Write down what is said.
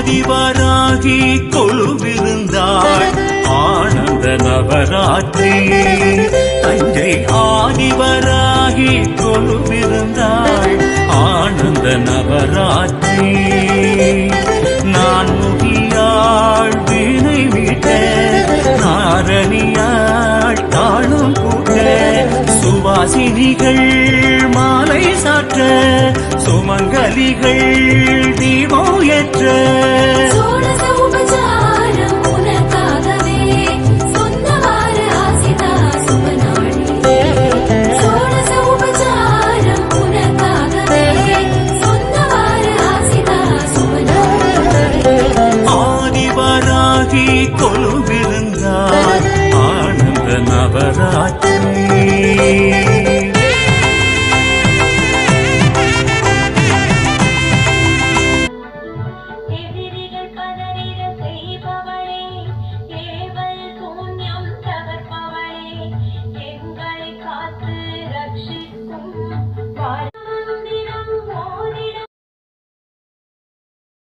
ஆதிவராகி கொலுவிருந்தாள் ஆனந்த நவராத்திரி. தஞ்சை ஆதிவராகி கொலுவிருந்தாள் ஆனந்த நவராத்திரி. நான் முகியாள் வீணை மீட்ட நாரணியாள் தாழும் கூட்ட சுவாசினிகள் மாலை சாற்ற சுமங்கலிகள் தீபம் ஏற்ற ஆதிவராகி கொலுவிருந்தாள் ஆனந்த நவராத்திரி. எங்களை காத்து ரட்சிக்கும்